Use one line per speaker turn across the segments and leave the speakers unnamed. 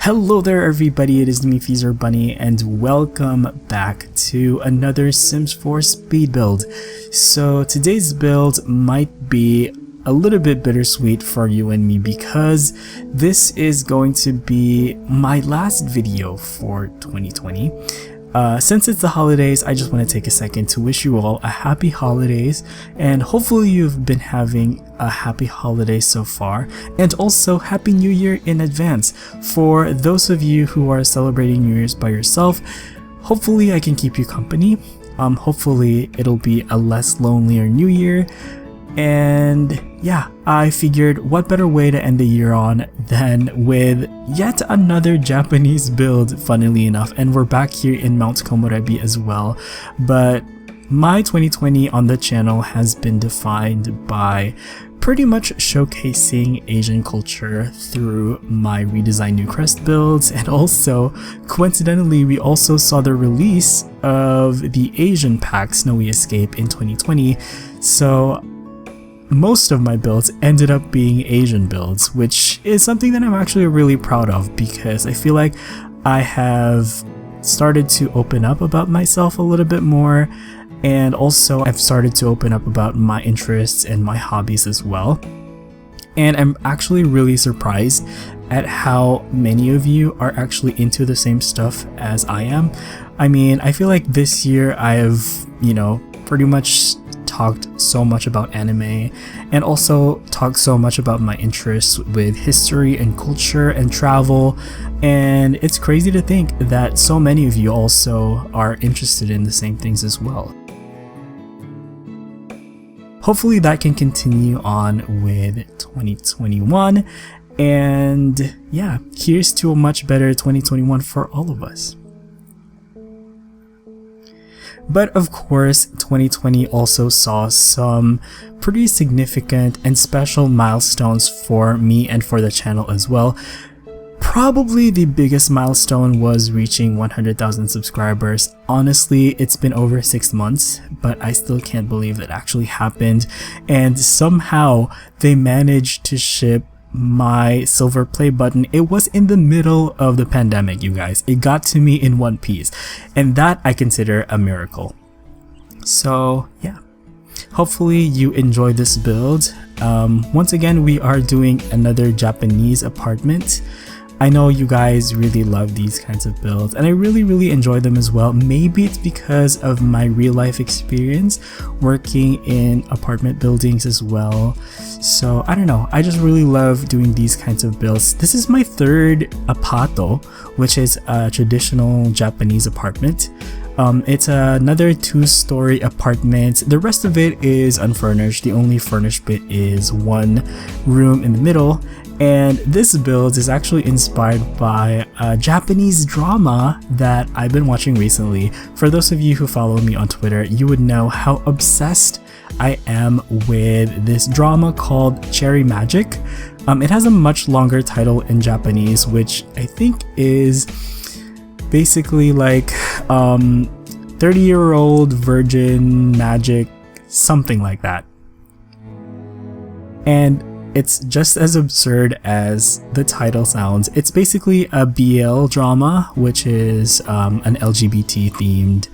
Hello there everybody, it is me XfreezerBunny and welcome back to another Sims 4 speed build. So today's build might be a little bit bittersweet for you and me because this is going to be my last video for 2020. Since it's the holidays, I just want to take a second to wish you all a happy holidays, and hopefully you've been having a happy holiday so far, and also happy new year in advance. For those of you who are celebrating New Year's by yourself, hopefully I can keep you company. Hopefully it'll be a less lonelier new year. And yeah, I figured what better way to end the year on than with yet another Japanese build, funnily enough, and we're back here in Mount Komorebi as well. But my 2020 on the channel has been defined by pretty much showcasing Asian culture through my redesigned Newcrest builds, and also coincidentally we also saw the release of the Asian pack Snowy Escape in 2020, so most of my builds ended up being Asian builds, which is something that I'm actually really proud of because I feel like I have started to open up about myself a little bit more, and also I've started to open up about my interests and my hobbies as well. And I'm actually really surprised at how many of you are actually into the same stuff as I am. I mean, I feel like this year I have, pretty much talked so much about anime and also talked so much about my interests with history and culture and travel, and it's crazy to think that so many of you also are interested in the same things as well. Hopefully that can continue on with 2021, and yeah, here's to a much better 2021 for all of us. But of course, 2020 also saw some pretty significant and special milestones for me and for the channel as well. Probably the biggest milestone was reaching 100,000 subscribers. Honestly, it's been over 6 months, but I still can't believe that actually happened. And somehow they managed to ship my silver play button. It was in the middle of the pandemic, you guys. It got to me in one piece, and that I consider a miracle. So yeah, hopefully you enjoy this build. Once again, we are doing another Japanese apartment. I know you guys really love these kinds of builds, and I really enjoy them as well. Maybe it's because of my real life experience working in apartment buildings as well. So I don't know, I just really love doing these kinds of builds. This is my third apato, which is a traditional Japanese apartment. It's another 2-story apartment. The rest of it is unfurnished. The only furnished bit is one room in the middle. And this build is actually inspired by a Japanese drama that I've been watching recently. For those of you who follow me on Twitter, you would know how obsessed I am with this drama called Cherry Magic. It has a much longer title in Japanese, which I think is basically like 30-year-old virgin magic, something like that. And it's just as absurd as the title sounds. It's basically a BL drama, which is an LGBT themed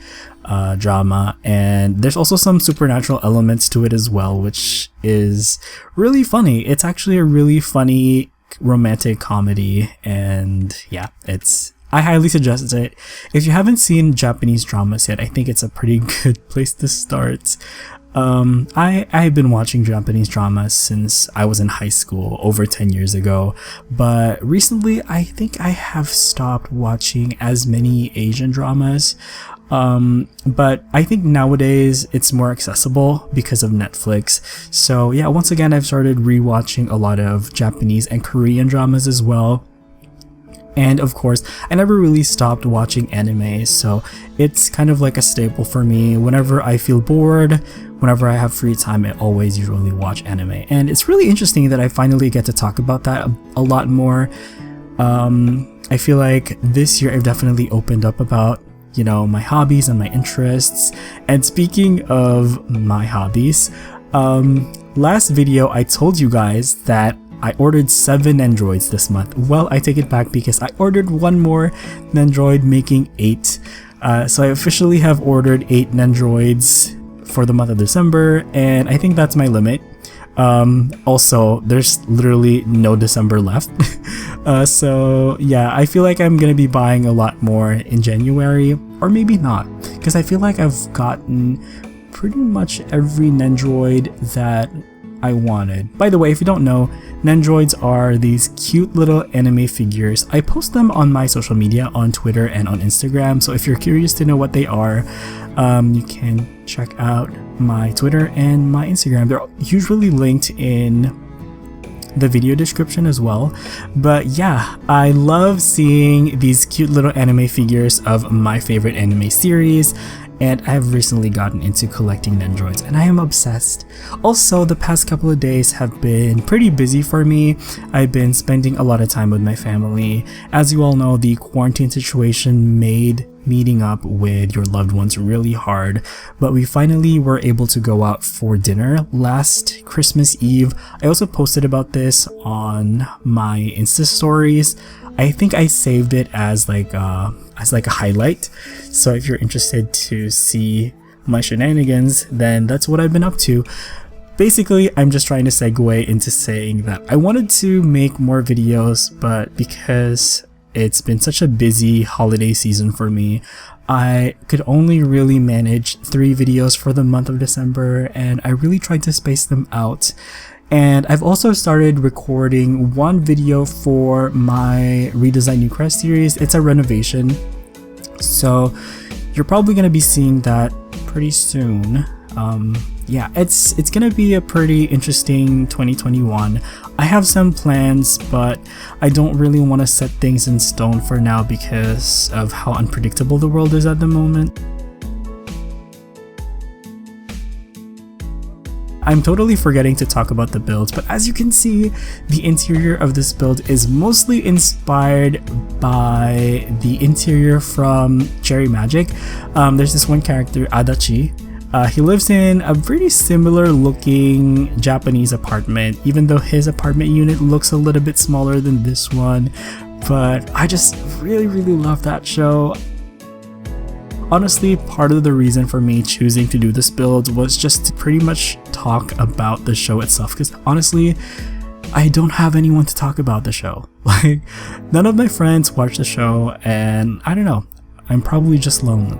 drama, and there's also some supernatural elements to it as well, which is really funny. It's actually a really funny romantic comedy, and yeah, I highly suggest it. If you haven't seen Japanese dramas yet, I think it's a pretty good place to start. I've been watching Japanese dramas since I was in high school over 10 years ago, but recently I think I have stopped watching as many Asian dramas. But I think nowadays it's more accessible because of Netflix. So yeah, once again, I've started rewatching a lot of Japanese and Korean dramas as well. And of course, I never really stopped watching anime, so it's kind of like a staple for me. Whenever I feel bored, whenever I have free time, I always usually watch anime. And it's really interesting that I finally get to talk about that a lot more. I feel like this year I've definitely opened up about, my hobbies and my interests. And speaking of my hobbies, last video I told you guys that I ordered 7 Nendroids this month. Well, I take it back because I ordered one more Nendroid, making 8. So I officially have ordered 8 Nendroids for the month of December, and I think that's my limit. Also, there's literally no December left. So yeah, I feel like I'm gonna be buying a lot more in January, or maybe not, because I feel like I've gotten pretty much every Nendroid that I wanted. By the way, if you don't know, Nendroids are these cute little anime figures. I post them on my social media on Twitter and on Instagram, so if you're curious to know what they are, you can check out my Twitter and my Instagram. They're usually linked in the video description as well. But yeah, I love seeing these cute little anime figures of my favorite anime series, and I have recently gotten into collecting Nendroids and I am obsessed. Also, the past couple of days have been pretty busy for me. I've been spending a lot of time with my family. As you all know, the quarantine situation made meeting up with your loved ones really hard, but we finally were able to go out for dinner last Christmas Eve. I also posted about this on my Insta stories. I think I saved it as like a highlight, so if you're interested to see my shenanigans, then that's what I've been up to. Basically, I'm just trying to segue into saying that I wanted to make more videos, but because it's been such a busy holiday season for me, I could only really manage 3 videos for the month of December, and I really tried to space them out. And I've also started recording one video for my Redesign New Crest series. It's a renovation, so you're probably going to be seeing that pretty soon. Yeah, it's gonna be a pretty interesting 2021. I have some plans, but I don't really want to set things in stone for now because of how unpredictable the world is at the moment. I'm totally forgetting to talk about the builds, but as you can see, the interior of this build is mostly inspired by the interior from Cherry Magic. There's this one character, Adachi. He lives in a pretty similar looking Japanese apartment, even though his apartment unit looks a little bit smaller than this one. But I just really love that show. Honestly, part of the reason for me choosing to do this build was just to pretty much talk about the show itself, because honestly, I don't have anyone to talk about the show. Like, none of my friends watch the show, and I don't know, I'm probably just lonely.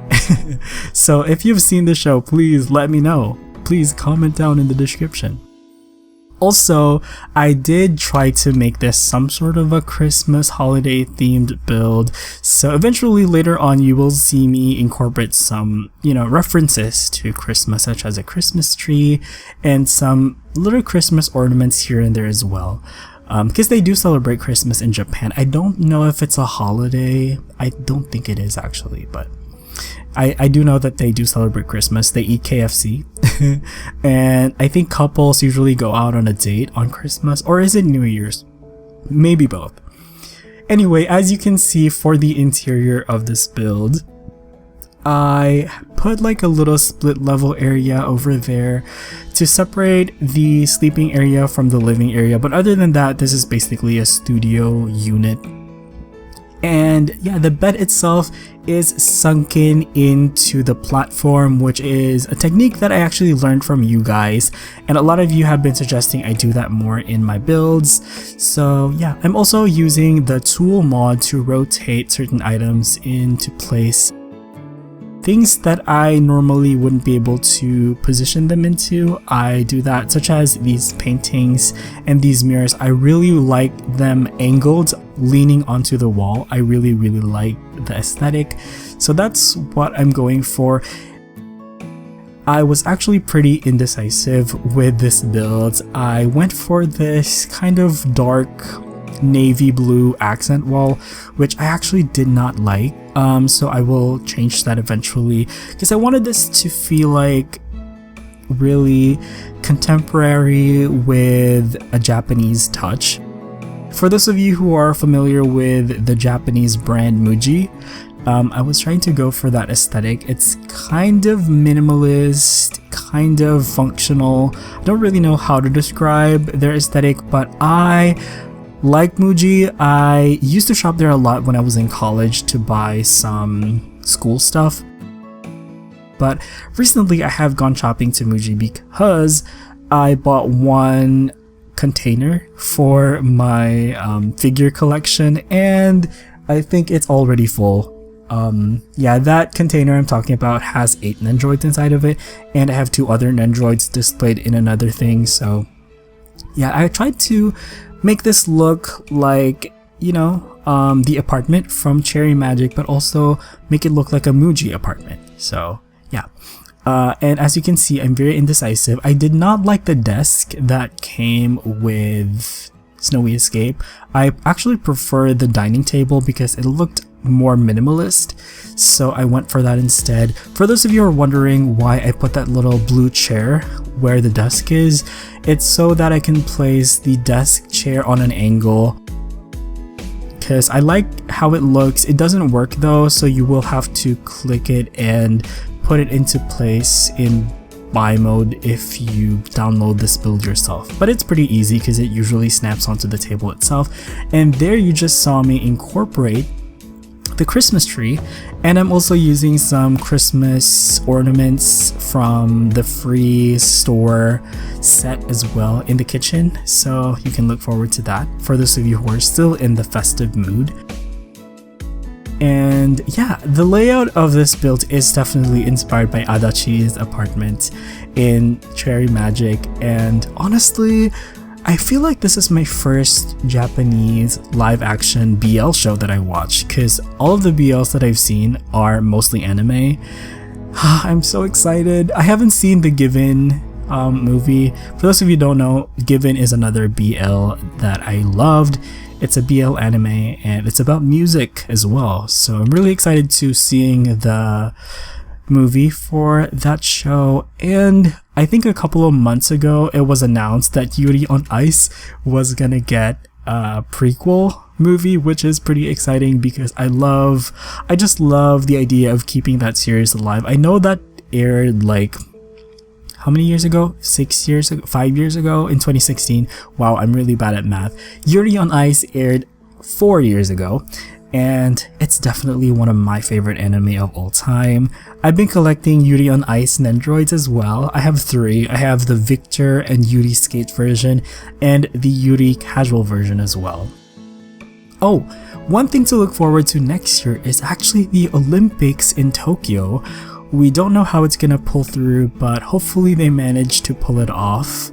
So if you've seen the show, please let me know. Please comment down in the description. Also, I did try to make this some sort of a Christmas holiday themed build, so eventually later on you will see me incorporate some, references to Christmas, such as a Christmas tree and some little Christmas ornaments here and there as well. Because they do celebrate Christmas in Japan. I don't know if it's a holiday. I don't think it is actually, but I do know that they do celebrate Christmas. They eat KFC. And I think couples usually go out on a date on Christmas, or is it New Year's? Maybe both. Anyway, as you can see for the interior of this build, I put like a little split level area over there to separate the sleeping area from the living area, but other than that, this is basically a studio unit. And yeah, the bed itself is sunken into the platform, which is a technique that I actually learned from you guys, and a lot of you have been suggesting I do that more in my builds. So yeah, I'm also using the tool mod to rotate certain items into place. Things that I normally wouldn't be able to position them into, I do that, such as these paintings and these mirrors. I really like them angled, leaning onto the wall. I really like the aesthetic, so that's what I'm going for. I was actually pretty indecisive with this build. I went for this kind of dark navy blue accent wall, which I actually did not like. So I will change that eventually, because I wanted this to feel like really contemporary with a Japanese touch. For those of you who are familiar with the Japanese brand Muji, I was trying to go for that aesthetic. It's kind of minimalist, kind of functional. I don't really know how to describe their aesthetic, but I like Muji. I used to shop there a lot when I was in college to buy some school stuff. But recently I have gone shopping to Muji because I bought one container for my figure collection, and I think it's already full. Yeah, that container I'm talking about has 8 Nendroids inside of it, and I have 2 other Nendroids displayed in another thing. So yeah, I tried to make this look like, you know, the apartment from Cherry Magic, but also make it look like a Muji apartment. So yeah. And as you can see, I'm very indecisive. I did not like the desk that came with Snowy Escape. I actually prefer the dining table because it looked more minimalist, so I went for that instead. For those of you who are wondering why I put that little blue chair where the desk is, it's so that I can place the desk chair on an angle, because I like how it looks. It doesn't work though, so you will have to click it and put it into place in buy mode if you download this build yourself. But it's pretty easy because it usually snaps onto the table itself. And there you just saw me incorporate the Christmas tree, and I'm also using some Christmas ornaments from the free store set as well in the kitchen, so you can look forward to that for those of you who are still in the festive mood. And yeah, the layout of this build is definitely inspired by Adachi's apartment in Cherry Magic, and honestly, I feel like this is my first Japanese live action BL show that I watch, because all of the BLs that I've seen are mostly anime. I'm so excited. I haven't seen the Given movie. For those of you who don't know, Given is another BL that I loved. It's a BL anime and it's about music as well. So I'm really excited to seeing the movie for that show. And I think a couple of months ago it was announced that Yuri on Ice was gonna get a prequel movie, which is pretty exciting because I just love the idea of keeping that series alive. I know that aired like how many years ago? 6 years ago? 5 years ago? In 2016. Wow, I'm really bad at math. Yuri on Ice aired 4 years ago, and it's definitely one of my favorite anime of all time. I've been collecting Yuri on Ice Nendroids as well. I have 3. I have the Victor and Yuri Skate version, and the Yuri casual version as well. Oh, one thing to look forward to next year is actually the Olympics in Tokyo. We don't know how it's gonna pull through, but hopefully they manage to pull it off.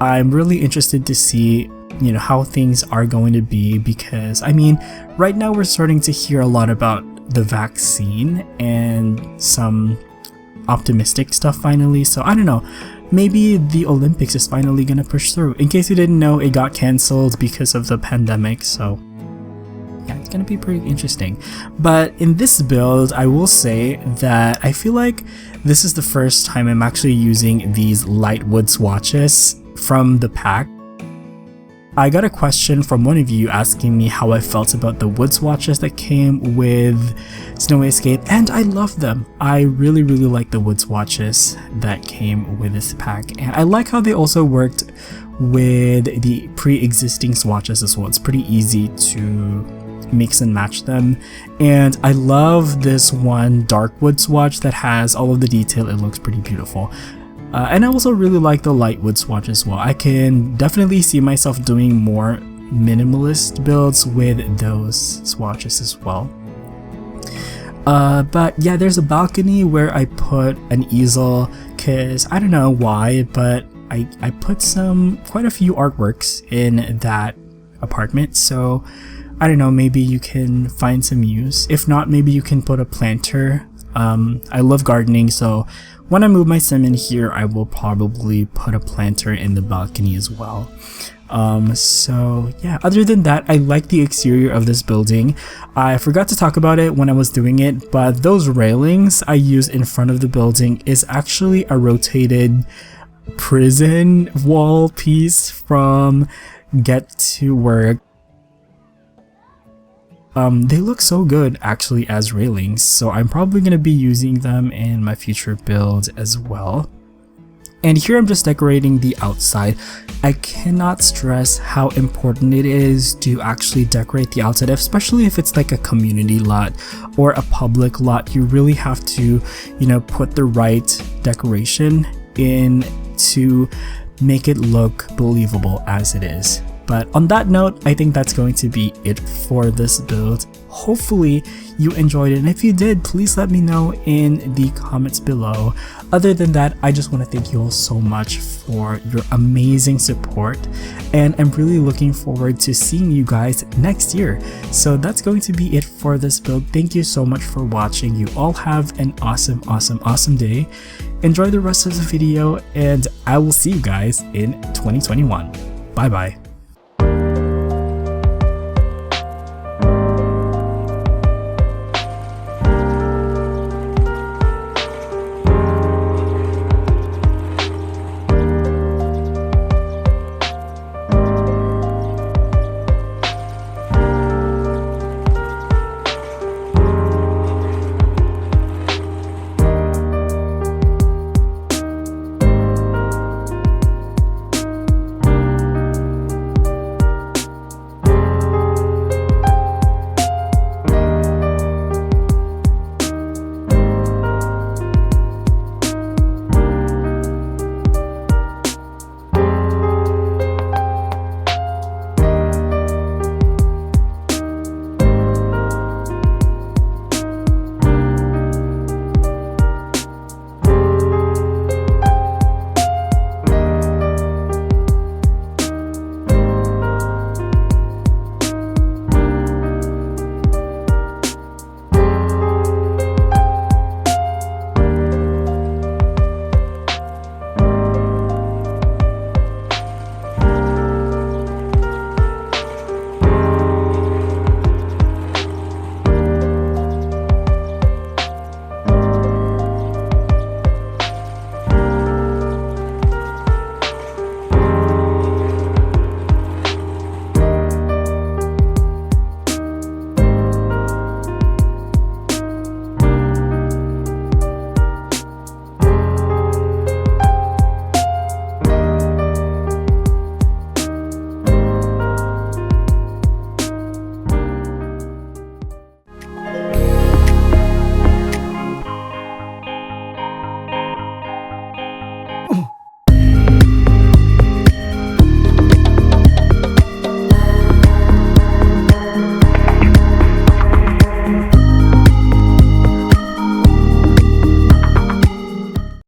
I'm really interested to see, you know, how things are going to be, because I mean, right now we're starting to hear a lot about the vaccine and some optimistic stuff finally. So I don't know, maybe the Olympics is finally gonna push through. In case you didn't know, it got cancelled because of the pandemic, so yeah, it's gonna be pretty interesting. But in this build, I will say that I feel like this is the first time I'm actually using these light wood swatches from the pack. I got a question from one of you asking me how I felt about the wood swatches that came with Snowy Escape, and I love them. I really like the wood swatches that came with this pack, and I like how they also worked with the pre-existing swatches as well. It's pretty easy to mix and match them, and I love this one dark wood swatch that has all of the detail. It looks pretty beautiful. And I also really like the light wood swatch as well. I can definitely see myself doing more minimalist builds with those swatches as well. But yeah, there's a balcony where I put an easel because I don't know why, but I put quite a few artworks in that apartment, so I don't know, maybe you can find some use. If not, maybe you can put a planter. I love gardening, so when I move my sim in here, I will probably put a planter in the balcony as well. So yeah, other than that, I like the exterior of this building. I forgot to talk about it when I was doing it, but those railings I use in front of the building is actually a rotated prison wall piece from Get to Work. they look so good actually as railings, so I'm probably going to be using them in my future build as well. And here I'm just decorating the outside. I cannot stress how important it is to actually decorate the outside, especially if it's like a community lot or a public lot. You really have to, you know, put the right decoration in to make it look believable as it is. But on that note, I think that's going to be it for this build. Hopefully you enjoyed it, and if you did, please let me know in the comments below. Other than that, I just want to thank you all so much for your amazing support, and I'm really looking forward to seeing you guys next year. So that's going to be it for this build. Thank you so much for watching. You all have an awesome day. Enjoy the rest of the video, and I will see you guys in 2021. Bye bye.